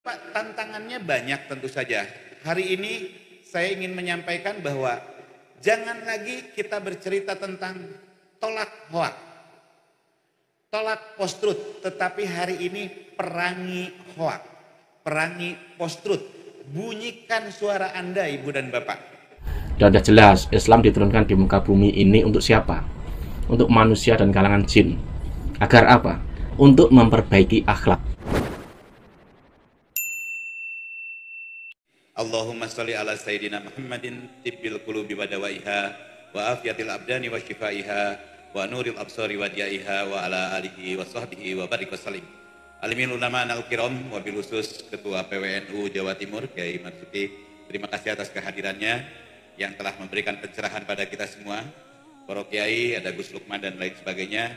Pak, tantangannya banyak tentu saja. Hari ini saya ingin menyampaikan bahwa jangan lagi kita bercerita tentang tolak hoak, tolak post-truth, tetapi hari ini perangi hoak, perangi post-truth. Bunyikan suara Anda, Ibu dan Bapak. Dan sudah jelas, Islam diturunkan di muka bumi ini untuk siapa? Untuk manusia dan kalangan jin. Agar apa? Untuk memperbaiki akhlak. Allahumma sholli ala Sayyidina Muhammadin tibbil qulubi wa dawaiha wa afiyatil abdani wa shifaiha wa nuril absari wa diaiha wa ala alihi wa sahbihi wa barik wa salim. Alimin ulama al kiram, wabil khusus Ketua PWNU Jawa Timur Kiai Marzuki, terima kasih atas kehadirannya yang telah memberikan pencerahan pada kita semua. Para kiai, ada Gus Lukman dan lain sebagainya,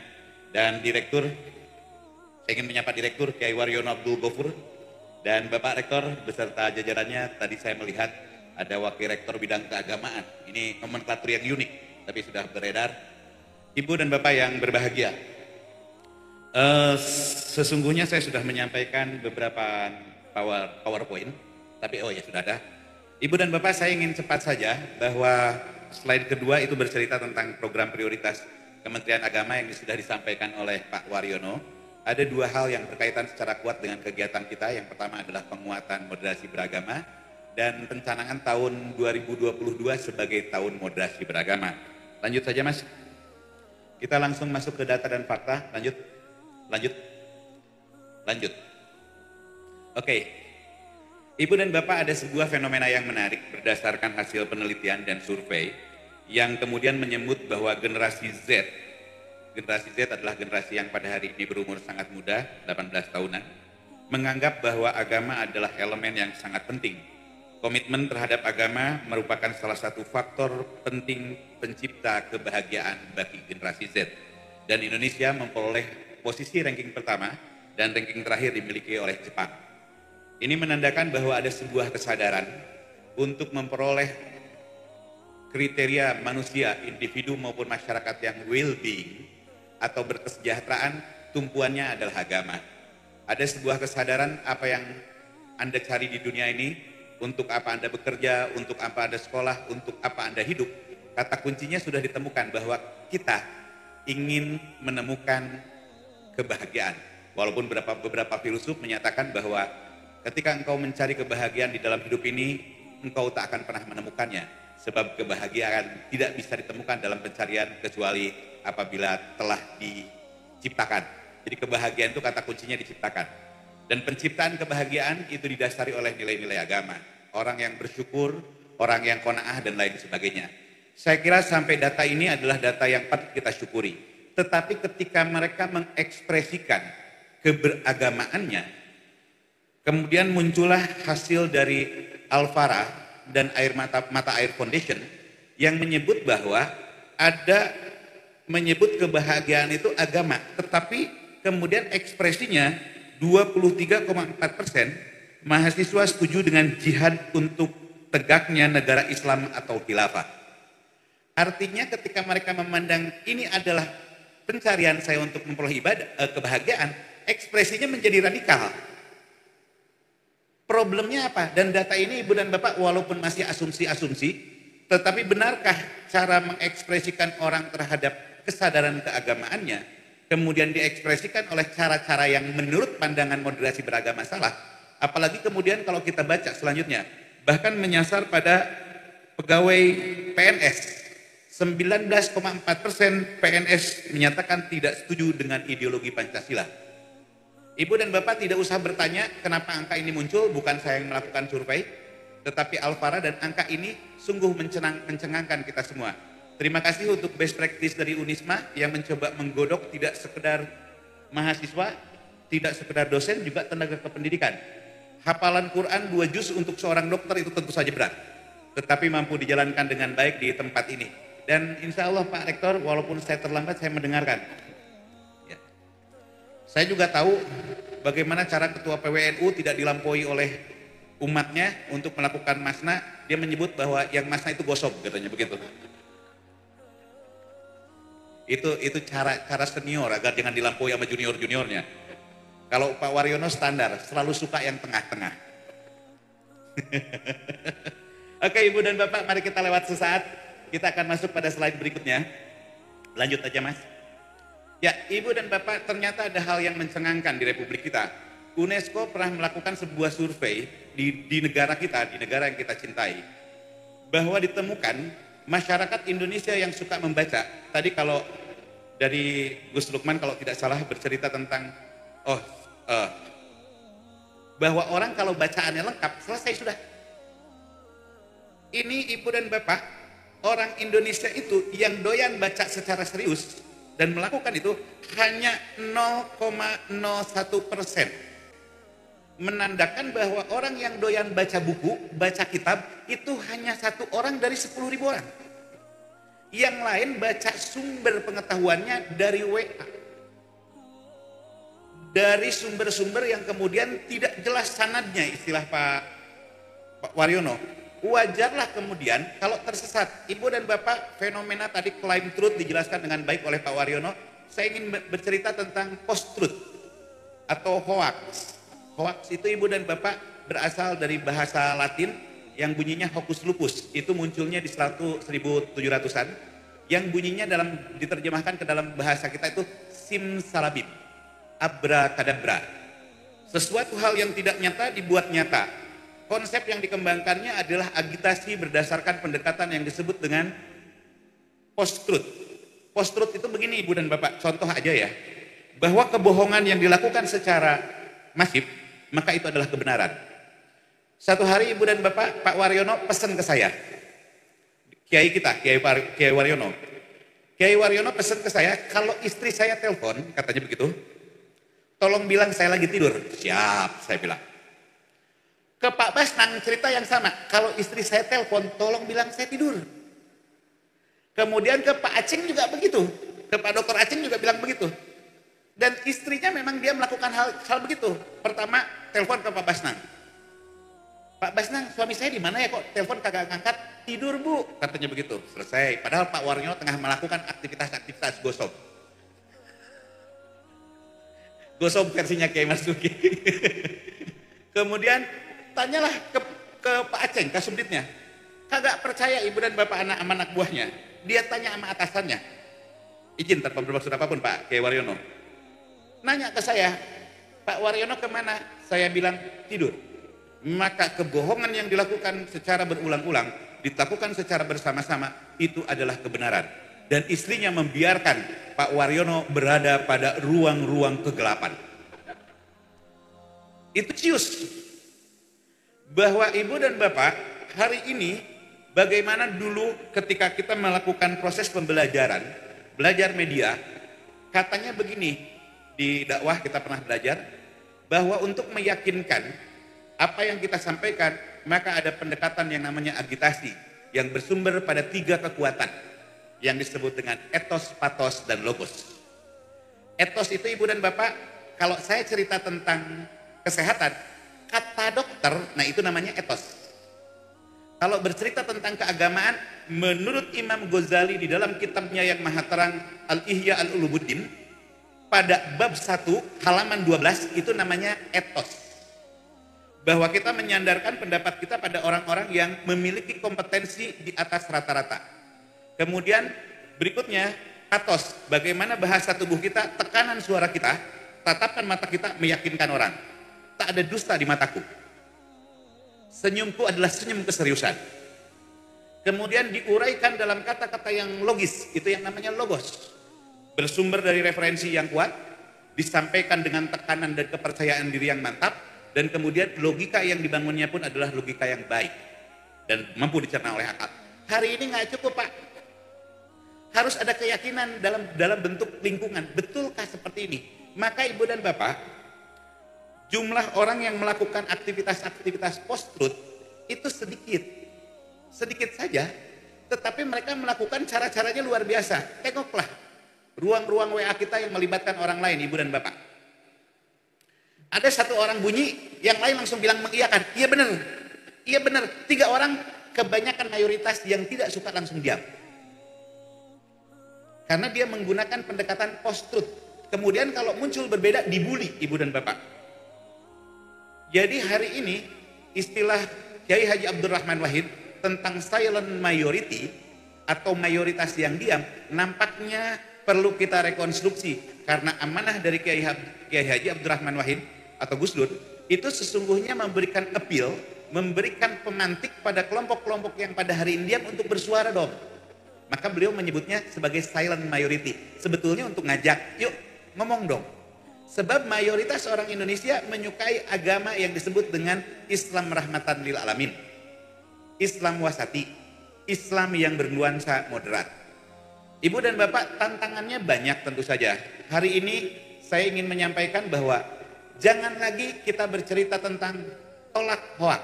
dan direktur, saya ingin menyapa direktur Kiai Waryono Abdul Ghafur dan Bapak Rektor beserta jajarannya. Tadi saya melihat ada Wakil Rektor bidang keagamaan. Ini nomenklatur yang unik, tapi sudah beredar. Ibu dan Bapak yang berbahagia, sesungguhnya saya sudah menyampaikan beberapa PowerPoint, tapi oh ya sudah ada. Ibu dan Bapak, saya ingin cepat saja bahwa slide kedua itu bercerita tentang program prioritas Kementerian Agama yang sudah disampaikan oleh Pak Waryono. Ada dua hal yang berkaitan secara kuat dengan kegiatan kita. Yang pertama adalah penguatan moderasi beragama dan pencanangan tahun 2022 sebagai tahun moderasi beragama. Lanjut saja Mas. Kita langsung masuk ke data dan fakta. Lanjut. Oke. Ibu dan Bapak, ada sebuah fenomena yang menarik berdasarkan hasil penelitian dan survei yang kemudian menyebut bahwa generasi Z adalah generasi yang pada hari ini berumur sangat muda, 18 tahunan, menganggap bahwa agama adalah elemen yang sangat penting. Komitmen terhadap agama merupakan salah satu faktor penting pencipta kebahagiaan bagi generasi Z. Dan Indonesia memperoleh posisi ranking pertama dan ranking terakhir dimiliki oleh Jepang. Ini menandakan bahwa ada sebuah kesadaran untuk memperoleh kriteria manusia, individu maupun masyarakat yang well-being atau berkesejahteraan, tumpuannya adalah agama. Ada sebuah kesadaran apa yang Anda cari di dunia ini, untuk apa Anda bekerja, untuk apa Anda sekolah, untuk apa Anda hidup. Kata kuncinya sudah ditemukan bahwa kita ingin menemukan kebahagiaan. Walaupun beberapa filsuf menyatakan bahwa ketika engkau mencari kebahagiaan di dalam hidup ini, engkau tak akan pernah menemukannya. Sebab kebahagiaan tidak bisa ditemukan dalam pencarian kecuali apabila telah diciptakan. Jadi kebahagiaan itu kata kuncinya diciptakan. Dan penciptaan kebahagiaan itu didasari oleh nilai-nilai agama. Orang yang bersyukur, orang yang qanaah dan lain sebagainya. Saya kira sampai data ini adalah data yang patut kita syukuri. Tetapi ketika mereka mengekspresikan keberagamaannya, kemudian muncullah hasil dari Al-Farah dan Mata Air Foundation yang menyebut bahwa menyebut kebahagiaan itu agama, tetapi kemudian ekspresinya 23,4% mahasiswa setuju dengan jihad untuk tegaknya negara Islam atau khilafah. Artinya ketika mereka memandang ini adalah pencarian saya untuk memperoleh kebahagiaan, ekspresinya menjadi radikal. Problemnya apa? Dan data ini Ibu dan Bapak walaupun masih asumsi-asumsi, tetapi benarkah cara mengekspresikan orang terhadap kesadaran keagamaannya kemudian diekspresikan oleh cara-cara yang menurut pandangan moderasi beragama salah? Apalagi kemudian kalau kita baca selanjutnya, bahkan menyasar pada pegawai PNS. 19,4% PNS menyatakan tidak setuju dengan ideologi Pancasila. Ibu dan Bapak tidak usah bertanya kenapa angka ini muncul, bukan saya yang melakukan survei, tetapi Al-Farah, dan angka ini sungguh mencengangkan kita semua. Terima kasih untuk best practice dari Unisma yang mencoba menggodok tidak sekedar mahasiswa, tidak sekedar dosen, juga tenaga kependidikan. Hafalan Quran 2 juz untuk seorang dokter itu tentu saja berat, tetapi mampu dijalankan dengan baik di tempat ini. Dan insya Allah Pak Rektor, walaupun saya terlambat, saya mendengarkan. Saya juga tahu bagaimana cara Ketua PWNU tidak dilampaui oleh umatnya untuk melakukan masna. Dia menyebut bahwa yang masna itu gosok, katanya begitu. Itu cara senior agar jangan dilampaui sama junior-juniornya. Kalau Pak Waryono standar, selalu suka yang tengah-tengah. Oke Ibu dan Bapak, mari kita lewat sesaat. Kita akan masuk pada slide berikutnya. Lanjut aja Mas. Ya, Ibu dan Bapak, ternyata ada hal yang mencengangkan di Republik kita. UNESCO pernah melakukan sebuah survei di negara kita, di negara yang kita cintai, bahwa ditemukan masyarakat Indonesia yang suka membaca. Tadi kalau dari Gus Lukman kalau tidak salah bercerita tentang bahwa orang kalau bacaannya lengkap, selesai sudah. Ini Ibu dan Bapak, orang Indonesia itu yang doyan baca secara serius dan melakukan itu hanya 0,01%. Menandakan bahwa orang yang doyan baca buku, baca kitab, itu hanya 1 orang dari 10.000 orang. Yang lain baca sumber pengetahuannya dari WA. Dari sumber-sumber yang kemudian tidak jelas sanadnya, istilah Pak Waryono. Wajarlah kemudian kalau tersesat. Ibu dan Bapak, fenomena tadi claim truth dijelaskan dengan baik oleh Pak Waryono. Saya ingin bercerita tentang post truth atau hoax. Hoax itu Ibu dan Bapak berasal dari bahasa Latin yang bunyinya hocus lupus. Itu munculnya di 1700-an. Yang bunyinya diterjemahkan ke dalam bahasa kita itu simsalabim, abrakadabra. Sesuatu hal yang tidak nyata dibuat nyata. Konsep yang dikembangkannya adalah agitasi berdasarkan pendekatan yang disebut dengan post-truth. Post-truth itu begini Ibu dan Bapak, contoh aja ya. Bahwa kebohongan yang dilakukan secara masif, maka itu adalah kebenaran. Satu hari Ibu dan Bapak, Pak Waryono pesan ke saya. Kiai kita, Kiai Waryono. Kiai Waryono pesan ke saya, kalau istri saya telepon, katanya begitu, tolong bilang saya lagi tidur. Siap, saya bilang. Ke Pak Basnang cerita yang sama. Kalau istri saya telepon, tolong bilang saya tidur. Kemudian ke Pak Aceng juga begitu. Ke Pak Dokter Aceng juga bilang begitu. Dan istrinya memang dia melakukan hal begitu. Pertama, telepon ke Pak Basnang. Pak Basnang, suami saya di mana ya kok telepon kagak ngangkat? Tidur Bu, katanya begitu. Selesai. Padahal Pak Waryono tengah melakukan aktivitas gosok. Gosok versinya Kiai Mas Duki. Kemudian tanyalah ke Pak Aceng, Kasubditnya. Kagak percaya Ibu dan Bapak anak buahnya. Dia tanya sama atasannya. Izin tanpa bermaksud apapun Pak Kiai Waryono. Nanya ke saya, Pak Waryono kemana? Saya bilang tidur. Maka kebohongan yang dilakukan secara berulang-ulang, dilakukan secara bersama-sama, itu adalah kebenaran. Dan istrinya membiarkan Pak Waryono berada pada ruang-ruang kegelapan. Itu cius. Bahwa Ibu dan Bapak hari ini bagaimana dulu ketika kita melakukan proses pembelajaran, belajar media, katanya begini, di dakwah kita pernah belajar, bahwa untuk meyakinkan apa yang kita sampaikan, maka ada pendekatan yang namanya agitasi, yang bersumber pada 3 kekuatan, yang disebut dengan etos, patos, dan logos. Etos itu Ibu dan Bapak, kalau saya cerita tentang kesehatan, kata dokter, nah itu namanya etos. Kalau bercerita tentang keagamaan, menurut Imam Ghazali di dalam kitabnya yang maha terang Al-Ihya Al-Ulumuddin, pada bab 1 halaman 12 itu namanya etos. Bahwa kita menyandarkan pendapat kita pada orang-orang yang memiliki kompetensi di atas rata-rata. Kemudian berikutnya patos, bagaimana bahasa tubuh kita, tekanan suara kita, tatapan mata kita meyakinkan orang. Tak ada dusta di mataku. Senyumku adalah senyum keseriusan. Kemudian diuraikan dalam kata-kata yang logis, itu yang namanya logos. Bersumber dari referensi yang kuat, disampaikan dengan tekanan dan kepercayaan diri yang mantap, dan kemudian logika yang dibangunnya pun adalah logika yang baik dan mampu dicerna oleh akal. Hari ini nggak cukup Pak. Harus ada keyakinan dalam bentuk lingkungan. Betulkah seperti ini? Maka Ibu dan Bapak, jumlah orang yang melakukan aktivitas post-truth itu sedikit saja, tetapi mereka melakukan cara-caranya luar biasa. Tengoklah ruang-ruang WA kita yang melibatkan orang lain, Ibu dan Bapak. Ada satu orang bunyi, yang lain langsung bilang mengiyakan, iya benar, iya benar. 3 orang, kebanyakan mayoritas yang tidak suka langsung diam. Karena dia menggunakan pendekatan post-truth. Kemudian kalau muncul berbeda dibully Ibu dan Bapak. Jadi hari ini istilah Kiai Haji Abdurrahman Wahid tentang silent majority atau mayoritas yang diam nampaknya perlu kita rekonstruksi, karena amanah dari Kiai Haji Abdurrahman Wahid atau Gus Dur itu sesungguhnya memberikan appeal, memberikan pemantik pada kelompok-kelompok yang pada hari ini diam untuk bersuara dong. Maka beliau menyebutnya sebagai silent majority, sebetulnya untuk ngajak, yuk ngomong dong. Sebab mayoritas orang Indonesia menyukai agama yang disebut dengan Islam rahmatan lil alamin, Islam wasati, Islam yang bernuansa moderat. Ibu dan Bapak, tantangannya banyak tentu saja. Hari ini saya ingin menyampaikan bahwa jangan lagi kita bercerita tentang tolak hoak,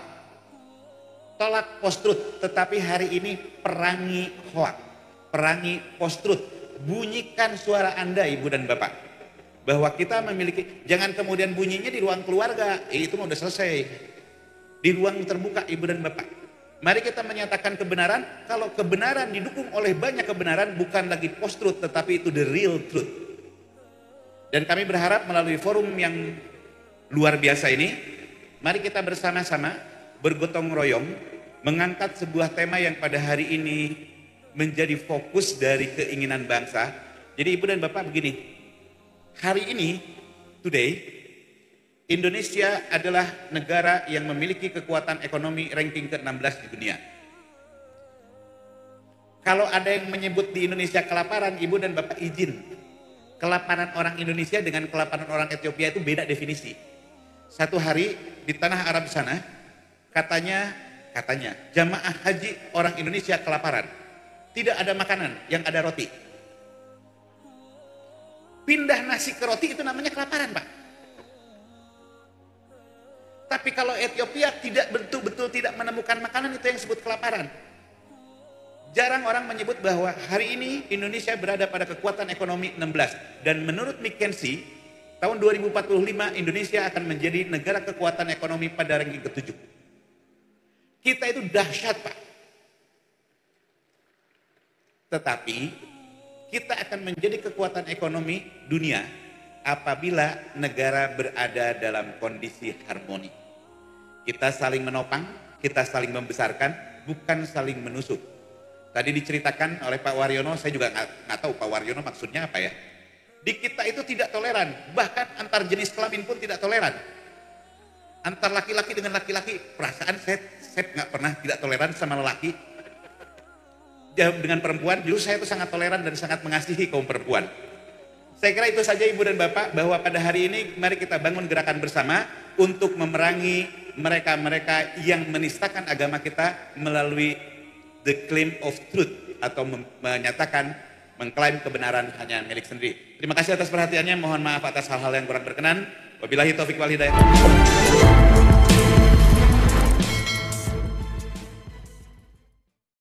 tolak post-truth, tetapi hari ini perangi hoak, perangi post-truth. Bunyikan suara Anda Ibu dan Bapak, bahwa kita memiliki, jangan kemudian bunyinya di ruang keluarga, itu udah selesai. Di ruang terbuka Ibu dan Bapak, mari kita menyatakan kebenaran. Kalau kebenaran didukung oleh banyak kebenaran, bukan lagi post-truth, tetapi itu the real truth. Dan kami berharap melalui forum yang luar biasa ini, mari kita bersama-sama bergotong royong mengangkat sebuah tema yang pada hari ini menjadi fokus dari keinginan bangsa. Jadi Ibu dan Bapak begini, hari ini, today, Indonesia adalah negara yang memiliki kekuatan ekonomi ranking ke-16 di dunia. Kalau ada yang menyebut di Indonesia kelaparan, Ibu dan Bapak izin, kelaparan orang Indonesia dengan kelaparan orang Ethiopia itu beda definisi. Satu hari di tanah Arab sana, katanya jamaah haji orang Indonesia kelaparan. Tidak ada makanan, yang ada roti. Pindah nasi ke roti itu namanya kelaparan, Pak. Tapi kalau Ethiopia tidak betul-betul tidak menemukan makanan, itu yang disebut kelaparan. Jarang orang menyebut bahwa hari ini Indonesia berada pada kekuatan ekonomi 16. Dan menurut McKinsey, tahun 2045 Indonesia akan menjadi negara kekuatan ekonomi pada ranking ke-7. Kita itu dahsyat, Pak. Tetapi kita akan menjadi kekuatan ekonomi dunia apabila negara berada dalam kondisi harmoni. Kita saling menopang, kita saling membesarkan, bukan saling menusuk. Tadi diceritakan oleh Pak Waryono, saya juga nggak tahu Pak Waryono maksudnya apa ya. Di kita itu tidak toleran, bahkan antar jenis kelamin pun tidak toleran. Antar laki-laki dengan laki-laki, perasaan saya nggak pernah tidak toleran sama lelaki. Dengan perempuan, justru saya itu sangat toleran dan sangat mengasihi kaum perempuan. Saya kira itu saja Ibu dan Bapak, bahwa pada hari ini mari kita bangun gerakan bersama untuk memerangi mereka-mereka yang menistakan agama kita melalui the claim of truth, atau menyatakan, mengklaim kebenaran hanya milik sendiri. Terima kasih atas perhatiannya, mohon maaf atas hal-hal yang kurang berkenan. Wabillahi taufiq wal hidayah.